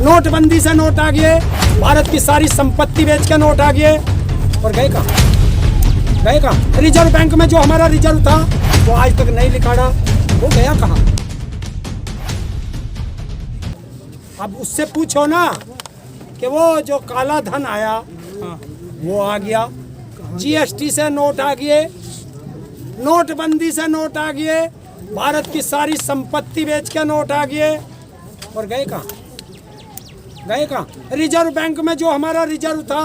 नोटबंदी से नोट आ गए, भारत की सारी संपत्ति बेच के नोट आ गए, और गए कहाँ? गए कहाँ? रिजर्व बैंक में जो हमारा रिजर्व था वो आज तक नहीं निकाला, वो गया कहाँ? अब उससे पूछो ना कि वो जो काला धन आया वो आ गया, जीएसटी से नोट आ गए, नोटबंदी से नोट आ गए, भारत की सारी संपत्ति बेच के नोट आ गए, और गए कहाँ? गए कहाँ? रिजर्व बैंक में जो हमारा रिजर्व था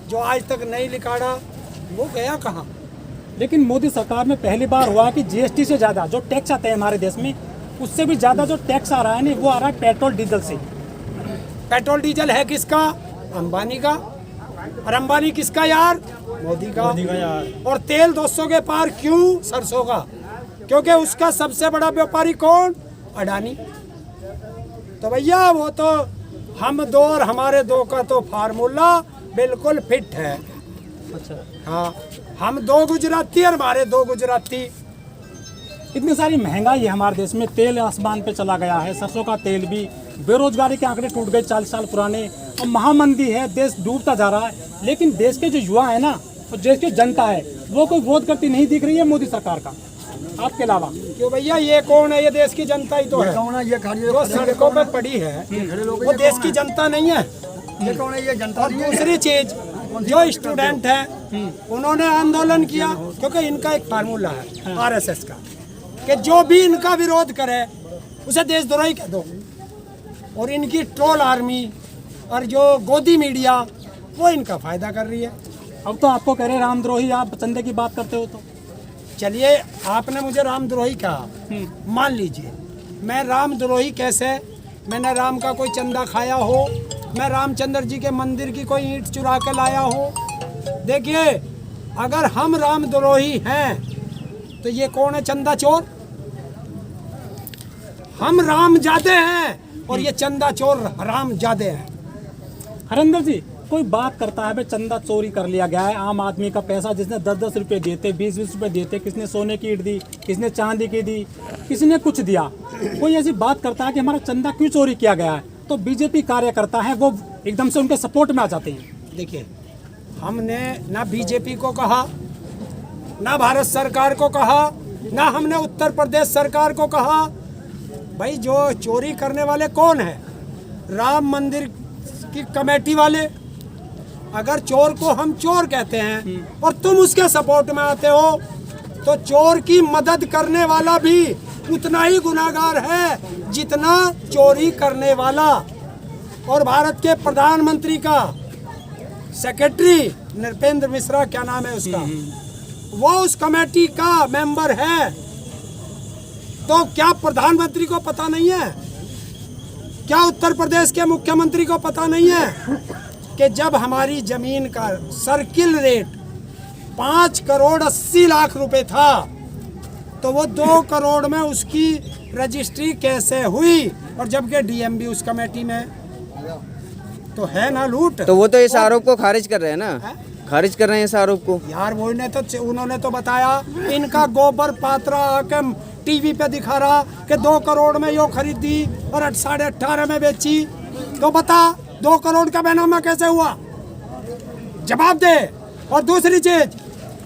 जो आज तक नहीं निकाला, वो गया कहाँ? लेकिन मोदी सरकार में पहली बार हुआ कि जीएसटी से ज़्यादा जो टैक्स आता है हमारे देश में, उससे भी ज़्यादा जो टैक्स आ रहा है ना वो आ रहा है पेट्रोल डीजल से। पेट्रोल डीजल है किसका? अंबानी का। और अंबानी किसका यार? मोदी का यार। और तेल 200 के पार क्यों? सरसों का। क्योंकि उसका सबसे बड़ा व्यापारी कौन? अडानी। तो भैया वो तो हम दो और हमारे दो का तो फार्मूला बिल्कुल फिट है। अच्छा, हाँ, हम दो गुजराती और हमारे दो गुजराती। इतनी सारी महंगाई है हमारे देश में, तेल आसमान पे चला गया है, सरसों का तेल भी, बेरोजगारी के आंकड़े टूट गए 40 साल पुराने, और महामंदी है, देश डूबता जा रहा है। लेकिन देश के जो युवा है ना और देश की जनता है वो कोई विरोध करती नहीं दिख रही है मोदी सरकार का, आपके अलावा। क्यों भैया, ये कौन है? ये देश की जनता ही तो है। जो सड़कों पे पड़ी है वो देश की जनता नहीं है। ये कौन है? ये जनता और दूसरी चीज, जो स्टूडेंट है उन्होंने आंदोलन किया, क्योंकि इनका एक फार्मूला है आरएसएस का कि जो भी इनका विरोध करे उसे देशद्रोही कह दो। और इनकी ट्रोल आर्मी और जो गोदी मीडिया वो इनका फायदा कर रही है। अब तो आपको कह रहे रामद्रोही, आप चंदे की बात करते हो तो। चलिए, आपने मुझे रामद्रोही कहा, मान लीजिए मैं रामद्रोही कैसे? मैंने राम का कोई चंदा खाया हो, मैं रामचंद्र जी के मंदिर की कोई ईंट चुरा के लाया हो? देखिए, अगर हम रामद्रोही हैं तो ये कौन है? चंदा चोर। हम रामजादे हैं और ये चंदा चोर रामजादे हैं। हरिंदर जी, कोई बात करता है भाई चंदा चोरी कर लिया गया है, आम आदमी का पैसा, जिसने 10-10 रुपए दिए थे, 20-20 रुपए दिए थे, किसने सोने की ईंट दी, किसने चांदी की दी, किसने कुछ दिया, कोई ऐसी बात करता है कि हमारा चंदा क्यों चोरी किया गया है, तो बीजेपी कार्यकर्ता है वो एकदम से उनके सपोर्ट में आ जाते हैं। देखिए, हमने ना बीजेपी को कहा, ना भारत सरकार को कहा, ना हमने उत्तर प्रदेश सरकार को कहा। भाई, जो चोरी करने वाले कौन है? राम मंदिर की कमेटी वाले। अगर चोर को हम चोर कहते हैं और तुम उसके सपोर्ट में आते हो, तो चोर की मदद करने वाला भी उतना ही गुनाहगार है जितना चोरी करने वाला। और भारत के प्रधानमंत्री का सेक्रेटरी नृपेंद्र मिश्रा, क्या नाम है उसका, वो उस कमेटी का मेंबर है। तो क्या प्रधानमंत्री को पता नहीं है? क्या उत्तर प्रदेश के मुख्यमंत्री को पता नहीं है कि जब हमारी जमीन का सर्किल रेट 5 करोड़ 80 लाख रुपए था, तो वो 2 करोड़ में उसकी रजिस्ट्री कैसे हुई? और जबकि डीएम भी उस कमेटी में, तो है ना लूट। तो वो तो इस आरोप को खारिज कर रहे हैं ना, खारिज कर रहे हैं इस आरोप को। यार, वो उन्होंने तो बताया, इनका गोबर पात्रा आके टीवी पे दिखा रहा कि 2 करोड़ में यो खरीदी और 18.5 में बेची। तो बता, 2 करोड़ का बेनामा कैसे हुआ? जवाब दे। और दूसरी चीज,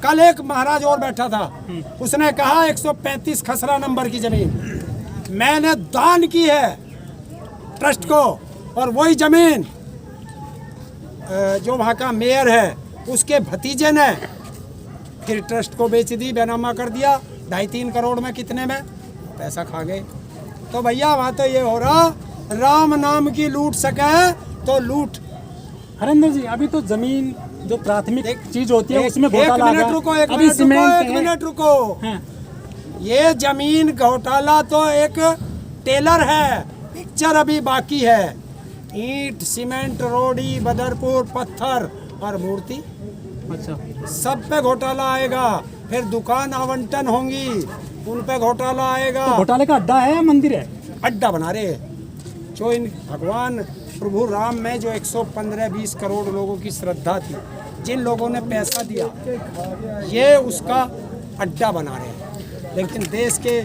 कल एक महाराज और बैठा था, उसने कहा 135 खसरा नंबर की जमीन मैंने दान की है ट्रस्ट को, और वही जमीन जो वहाँ का मेयर है उसके भतीजे ने फिर ट्रस्ट को बेच दी, बेनामा कर दिया 2.5-3 करोड़ में। कितने में? पैसा खा गए। तो भैया, वहाँ तो ये हो रहा, राम नाम की लूट सके तो लूट। हरिंदर जी, अभी तो जमीन जो प्राथमिक चीज होती है उसमें घोटाला। एक मिनट रुको, एक मिनट रुको। ये जमीन घोटाला तो एक टेलर है, पिक्चर अभी बाकी है। ईंट, सीमेंट, रोडी, बदरपुर, पत्थर और मूर्ति, अच्छा, सब पे घोटाला आएगा। फिर दुकान आवंटन होंगी, उन पे घोटाला आएगा। तो घोटाले का अड्डा है या मंदिर है? अड्डा बना रहे। जो इन भगवान प्रभु राम में जो 115-20 करोड़ लोगों की श्रद्धा थी, जिन लोगों ने पैसा दिया, ये उसका अड्डा बना रहे हैं। लेकिन देश के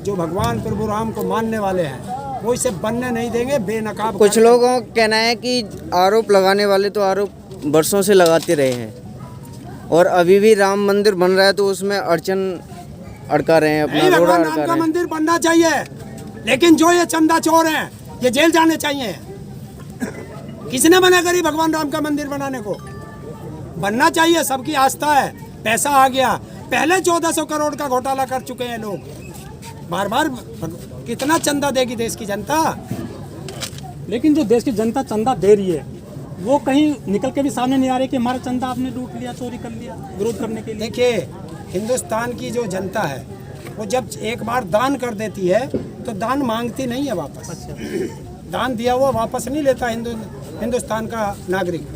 जो भगवान प्रभु राम को मानने वाले हैं वो इसे बनने नहीं देंगे, बेनकाब कुछ करेंगे। लोगों का कहना है कि आरोप लगाने वाले तो आरोप बरसों से लगाते रहे हैं और अभी भी राम मंदिर बन रहा है तो उसमें अड़चन अड़का रहे हैं, अपना नहीं, रोड़ा भगवान अड़का राम का रहे हैं। मंदिर बनना चाहिए, लेकिन जो ये चंदा चोर हैं ये जेल जाने चाहिए। किसने मना करी भगवान राम का मंदिर बनाने को? बनना चाहिए, सबकी आस्था है, पैसा आ गया। पहले 1400 करोड़ का घोटाला कर चुके हैं लोग, बार बार कितना चंदा देगी देश की जनता? लेकिन जो देश की जनता चंदा दे रही है वो कहीं निकल के भी सामने नहीं आ रही कि हमारा चंदा आपने लूट लिया, चोरी कर लिया, विरोध करने के लिए। देखिए, हिंदुस्तान की जो जनता है वो जब एक बार दान कर देती है तो दान मांगती नहीं है वापस। दान दिया हुआ वापस नहीं लेता हिंदुस्तान का नागरिक।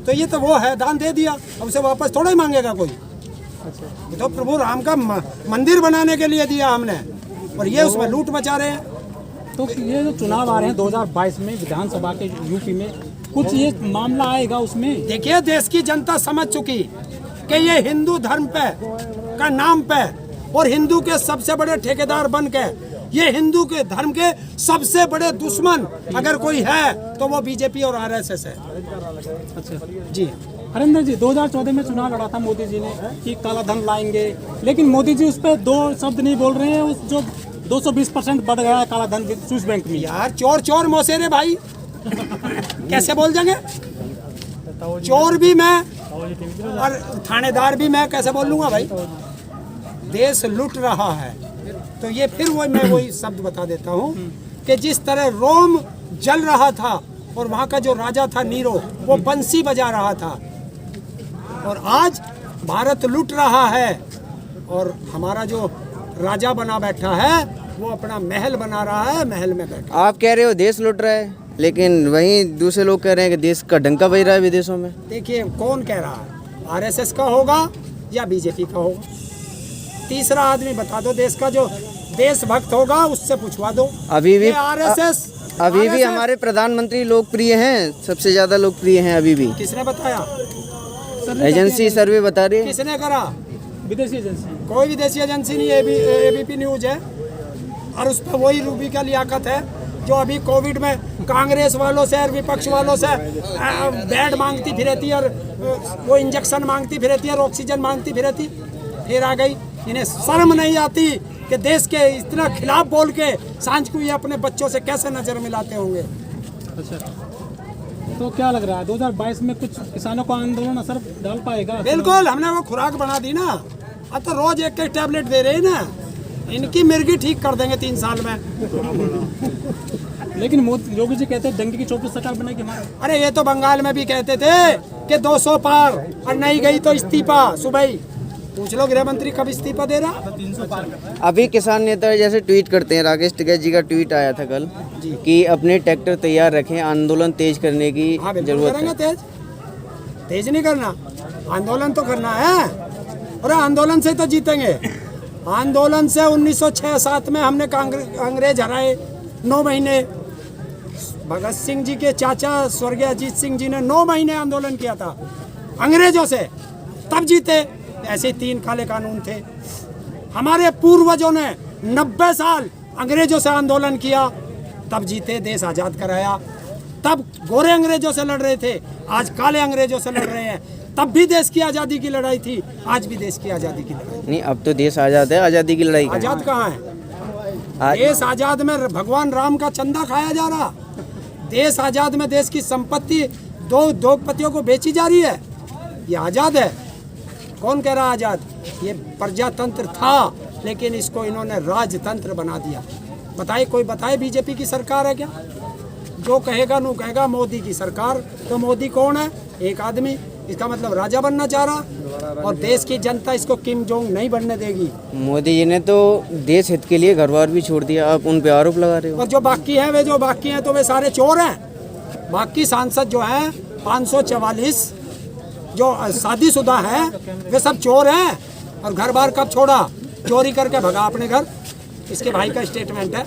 तो ये तो वो है, दान दे दिया, अब उसे वापस थोड़ा ही मांगेगा कोई। ये तो प्रभु राम का मंदिर बनाने के लिए दिया हमने, और ये उसमें लूट मचा रहे हैं। तो ये जो चुनाव आ रहे हैं 2022 में विधानसभा के यूपी में, कुछ ये मामला आएगा उसमें? देखिए, देश की जनता समझ चुकी कि ये हिंदू धर्म पे का नाम पे और हिंदू के सबसे बड़े ठेकेदार बन के ये हिंदू के धर्म के सबसे बड़े दुश्मन अगर कोई है तो वो बीजेपी और आरएसएस है। अच्छा जी, हरिंदर जी, 2014 में चुनाव लड़ा था मोदी जी ने कि काला धन लाएंगे, लेकिन मोदी जी उस पर 2 शब्द नहीं बोल रहे हैं। उस जो 220% बढ़ गया है काला धन स्विस बैंक में। यार चोर चोर मौसेरे भाई कैसे बोल जाएंगे? चोर भी मैं और थानेदार भी मैं कैसे बोल लूंगा भाई? देश लूट रहा है तो ये फिर मैं वही शब्द बता देता हूँ कि जिस तरह रोम जल रहा था और वहाँ का जो राजा था नीरो वो बंसी बजा रहा था, और आज भारत लूट रहा है और हमारा जो राजा बना बैठा है वो अपना महल बना रहा है, महल में बैठा। आप कह रहे हो देश लूट रहा है, लेकिन वहीं दूसरे लोग कह रहे हैं कि देश का डंका बज रहा है विदेशों में। देखिए, कौन कह रहा है? आरएसएस का होगा या बीजेपी का होगा? तीसरा आदमी बता दो, देश का जो देशभक्त होगा उससे पूछवा दो। अभी भी आरएसएस अभी भी हमारे प्रधानमंत्री लोकप्रिय हैं, सबसे ज्यादा लोकप्रिय हैं अभी भी। किसने बताया? एजेंसी सर्वे बता रही है। किसने करा? विदेशी एजेंसी। कोई विदेशी एजेंसी नहीं, एबीपी न्यूज है, और उस पर वही रूबी का लियाकत है जो अभी कोविड में कांग्रेस वालों से और विपक्ष वालों से बेड मांगती फिर रहती और वो इंजेक्शन मांगती फिर रहती और ऑक्सीजन मांगती फिर रहती, फिर आ गई। इन्हें शर्म नहीं आती कि देश के इतना खिलाफ बोल के सांझ को ये अपने बच्चों से कैसे नजर मिलाते होंगे? अच्छा, तो क्या लग रहा है 2022 में कुछ किसानों को आंदोलन असर डाल पाएगा? बिल्कुल, हमने वो खुराक बना दी ना, अब तो रोज एक टैबलेट दे रहे हैं ना, इनकी मिर्गी ठीक कर देंगे 3 साल में। लेकिन मोदी योगी जी कहते हैं दंगे की 24 सरकार बनेगी हमारी। अरे ये तो बंगाल में भी कहते थे कि 200 पार, और नहीं गई तो इस्तीफा। सुबह ही पूछ लो गृह मंत्री कब इस्तीफा दे रहा। 300 पार। अभी किसान नेता जैसे ट्वीट करते हैं, राकेश टिकैत जी का ट्वीट आया था कल कि अपने ट्रैक्टर तैयार रखें, आंदोलन तेज करने की हाँ, बिल्कुल जरूरत करेंगे है। तेज। तेज नहीं करना, आंदोलन तो करना है, और आंदोलन से तो जीतेंगे। आंदोलन से 1906-7 में हमने अंग्रेज हराए 9 महीने। भगत सिंह जी के चाचा स्वर्गीय अजीत सिंह जी ने 9 महीने आंदोलन किया था अंग्रेजों से, तब जीते। ऐसे 3 काले कानून थे। हमारे पूर्वजों ने 90 साल अंग्रेजों से आंदोलन किया, तब जीते, देश आज़ाद कराया। तब गोरे अंग्रेजों से लड़ रहे थे, आज काले अंग्रेजों से लड़ रहे हैं। तब भी देश की आज़ादी की लड़ाई थी, आज भी देश की आज़ादी की लड़ाई। नहीं, अब तो देश आजाद है, आजादी की लड़ाई कहाँ है? आज़ाद कहाँ है? आज- देश आज़ाद में भगवान राम का चंदा खाया जा रहा। देश आज़ाद में देश की संपत्ति 2 उद्योगपतियों को बेची जा रही है। ये आज़ाद है? कौन कह रहा आज़ाद? ये प्रजातंत्र था, लेकिन इसको इन्होंने राजतंत्र बना दिया। बताइए, कोई बताए बीजेपी की सरकार है क्या? जो कहेगा नू कहेगा मोदी की सरकार। तो मोदी कौन है? एक आदमी, इसका मतलब राजा बनना चाह रहा, और देश की जनता इसको किम जोंग नहीं बनने देगी। मोदी जी ने तो देश हित के लिए घर बार भी छोड़ दिया, आप उन पे आरोप लगा रहे हो। और जो बाकी हैं, वे जो बाकी हैं तो वे सारे चोर हैं। बाकी सांसद जो हैं 544 जो शादीशुदा हैं, वे सब चोर हैं। और घर बार कब छोड़ा? चोरी करके भगा अपने घर। इसके भाई का स्टेटमेंट है।